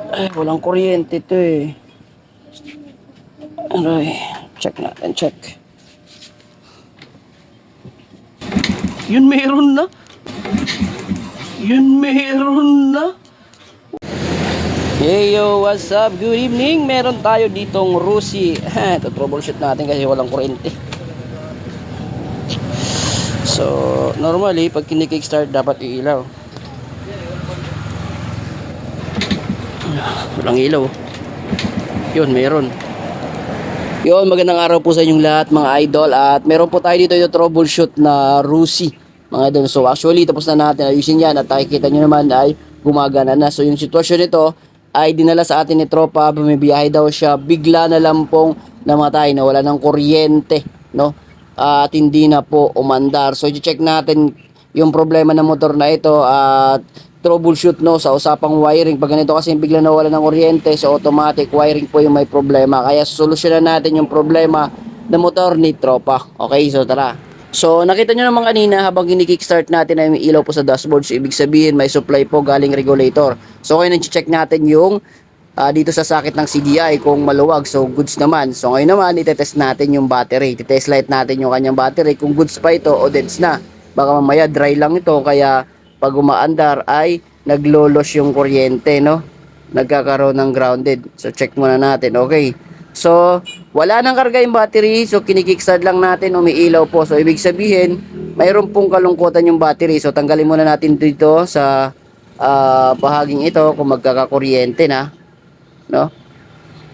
Ay, walang kuryente to eh. Aray, check natin, check. Yun meron na. Yun meron na. Hey yo, what's up? Good evening. Meron tayo ditong Rusi. Ito troubleshoot natin kasi walang kuryente. So, normally pag kini-kickstart dapat iilaw. Walang ilaw. Yun, meron. Yun, magandang araw po sa inyong lahat mga idol. At meron po tayo dito yung troubleshoot na Rusi mga idol. So actually tapos na natin ayusin yan. At nakikita nyo naman ay gumagana na. So yung sitwasyon nito ay dinala sa atin ni Tropa. Bumibiyahe daw siya. Bigla na lang pong namatay na wala ng kuryente, no? At hindi na po umandar. So i-check natin yung problema ng motor na ito. At troubleshoot, no, sa usapang wiring. Pag ganito kasi bigla nawala ng kuryente, so automatic wiring po yung may problema. Kaya solusyonan natin yung problema ng motor ni Tropa. Okay, so tara. So nakita nyo naman kanina habang kini-kickstart natin ay may ilaw po sa dashboard. So ibig sabihin may supply po galing regulator. So ngayon check natin yung dito sa socket ng CDI kung maluwag. So goods naman. So ngayon naman itetest natin yung battery. Titest light natin yung kanyang battery kung goods pa ito o deads na. Baka mamaya dry lang ito kaya pag umaandar ay naglolos yung kuryente, no? Nagkakaroon ng grounded. So check muna natin. Okay. So wala nang karga yung battery. So kinikickstart lang natin, umiilaw po. So ibig sabihin mayroon pong kalungkutan yung battery. So tanggalin muna natin dito sa bahaging ito kung magkakakuryente na, no?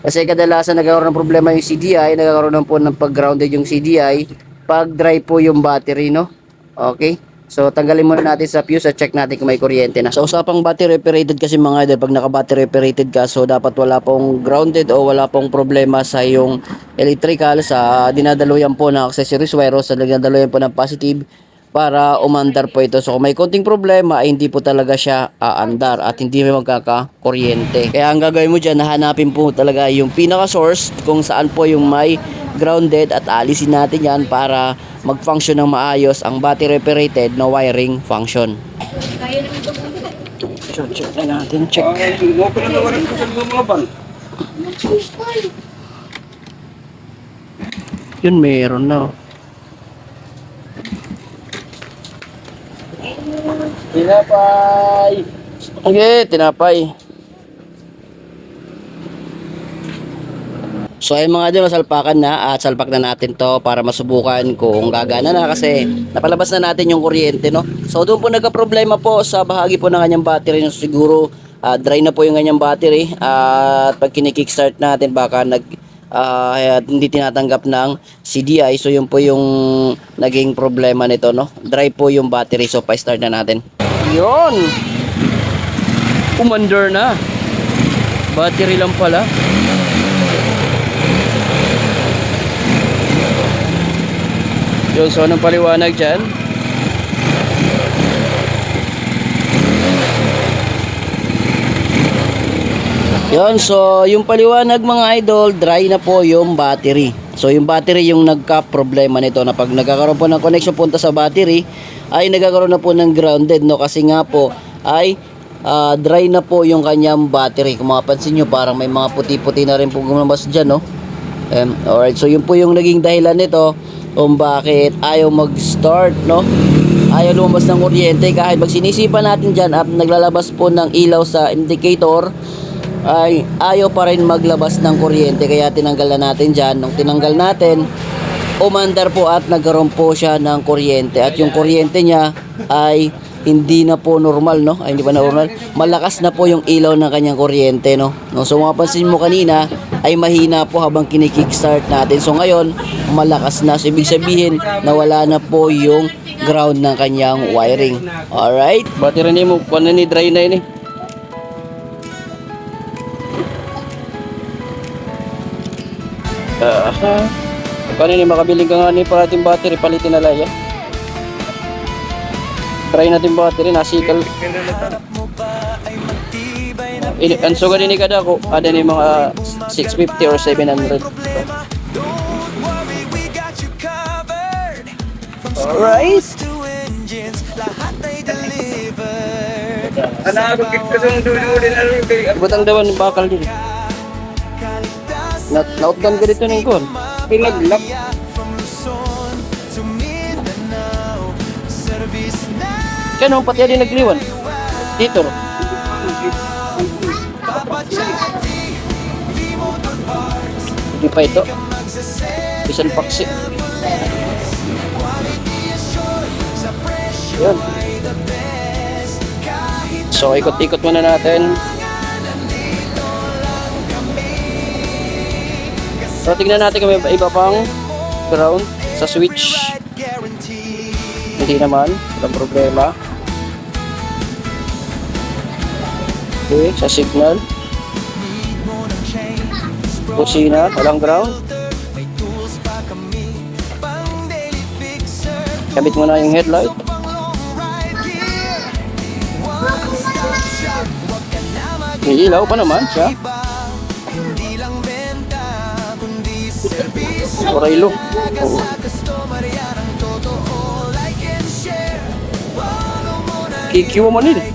Kasi kadalasan nagkakaroon ng problema yung CDI, nagkakaroon po ng pag-grounded yung CDI pag dry po yung battery, no? Okay. So tanggalin muna natin sa fuse at check natin kung may kuryente na. So usapang battery operated kasi mga idol, pag naka battery operated ka, so dapat wala pong grounded o wala pong problema sa yung electrical sa dinadaluyan po ng accessories wire o sa dinadaluyan po ng positive para umandar po ito. So kung may konting problema ay hindi po talaga siya aandar at hindi may magkakakuryente. Kaya ang gagawin mo dyan, nahanapin po talaga yung pinaka source kung saan po yung may grounded at alisin natin yan para mag-function ng maayos ang battery operated na wiring function. So, check na natin, check. Yun, meron na. Tinapay! Okay, tinapay. So ayun mga idol, salpakan na at salpak na natin to para masubukan kung gagana na kasi napalabas na natin yung kuryente, no? So doon po nagka-problema po sa bahagi po ng kanyang battery, no? Siguro dry na po yung kanyang battery at pag kini-kickstart natin baka hindi tinatanggap ng CDI. So yun po yung naging problema nito, no? Dry po yung battery. So pa-start na natin. Yun! Umandar na. Battery lang pala. Yun, so anong paliwanag dyan? Yun, so yung paliwanag mga idol, dry na po yung battery. So yung battery yung nagka-problema nito na pag nagkakaroon po ng connection punta sa battery ay nagkakaroon na po ng grounded, no? Kasi nga po ay dry na po yung kanyang battery. Kung mapapansin nyo parang may mga puti-puti na rin po gumabas dyan, no? Alright, so yun po yung naging dahilan nito kung bakit ayaw mag-start, no? Ayaw lumabas ng kuryente kahit pag sinisipan natin dyan at naglalabas po ng ilaw sa indicator ay ayaw pa rin maglabas ng kuryente. Kaya tinanggal na natin dyan. Nung tinanggal natin, umandar po at nagkaroon po siya ng kuryente. At yung kuryente niya ay hindi na po normal, no? Ay, hindi pa na normal. Malakas na po yung ilaw ng kanyang kuryente, no? So mapapansin mo kanina ay mahina po habang kinikickstart natin. So ngayon, malakas na. So ibig sabihin nawala na po yung ground ng kanyang wiring. Alright? Battery ni mo, kung ni dry na yun eh. Kanina makabiling ka nga ni parating battery, palitin na lang yan. Try natin battery, nasikal. Anso ka din ni kada ko, ada ni mga 650 or 700. Alright. Anabagit ko sa dulo din ano kay Butang dawan ng bakal din. Nautdan ka dito ng kon. pinaglak. Kaya nung pati din nagliwan. Dito ro. Hindi pa ito. Bisan paksi. Yun. So, ikot-ikot muna natin. So, tignan natin kung may iba pang ground sa switch. Hindi naman. Walang problema. Okay, sa signal. Kusina, walang ground. Kabit mo na yung headlight. Ilaw pa naman siya. Oraylo. Oo. Kikiwa mo nila.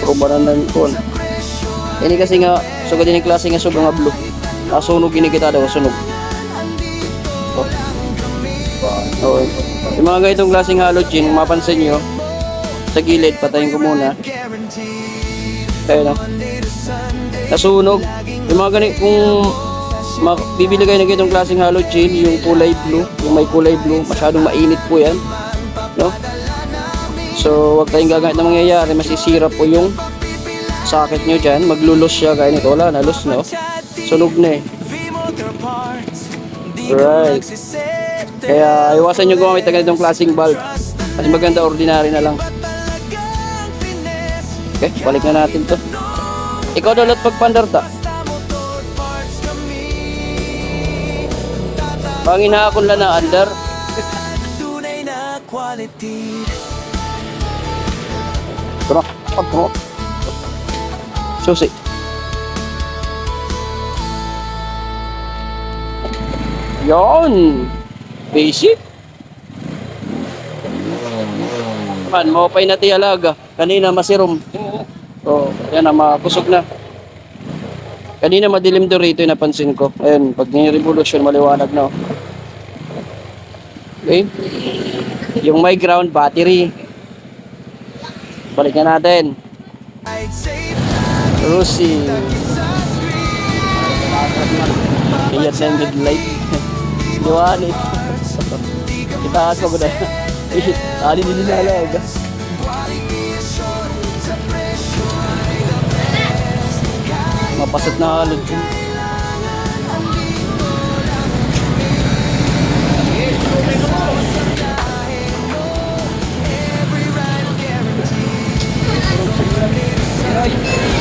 Probaran kon. Ini kasi nga sugod din klase nga sobrang blue. Nasunog ini kita daw sunog. Oh. Yung mga ganitong klaseng halogen, mapansin nyo, sa gilid, patayin ko muna. Ayun o. Nasunog. Yung mga ganit, kung bibili kayo ng ganitong klaseng halogen, yung kulay blue, yung may kulay blue, masyadong mainit po yan. No? So, huwag tayong gagamit na mangyayari, masisira po yung socket nyo dyan. Maglulos siya, kaya nito, wala na, los no? Sunog na eh. Right. Kaya iwasan nyo gumamit ng ganitong klaseng bulb. Mas maganda ordinary na lang. Okay, balik na natin to. Ikaw dalat pagpandar ta. Pangina akong lang na under. Trok. Susi. Yon. Basic. Man, maupay na tiyalaga. Kanina masirom. So, yan na, makusog na. Kanina madilim doon rito yung napansin ko. Ayun, pag ni-revolution, maliwanag na. Okay. Yung may ground battery. Balik na natin. Rusi. Iyat na yung midlight. Liwanit. Itaas ko na. Ali din nalaga. Mapasat na halod.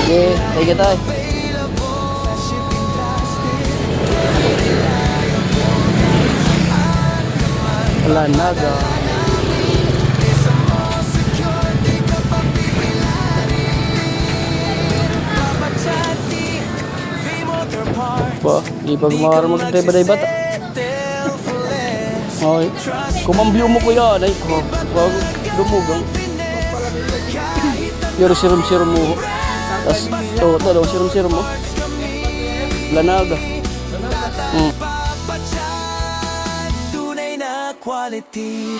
Okay, tayo tayo. Wala naga. Ba, di pa gumara mag-drive bata. Okay. Kumambyo mo ko yan. Ay, wag lumugang. Pero sirum-sirum mo. Tas, ito, sirum-sirum mo. Lanaga. Tunay na quality.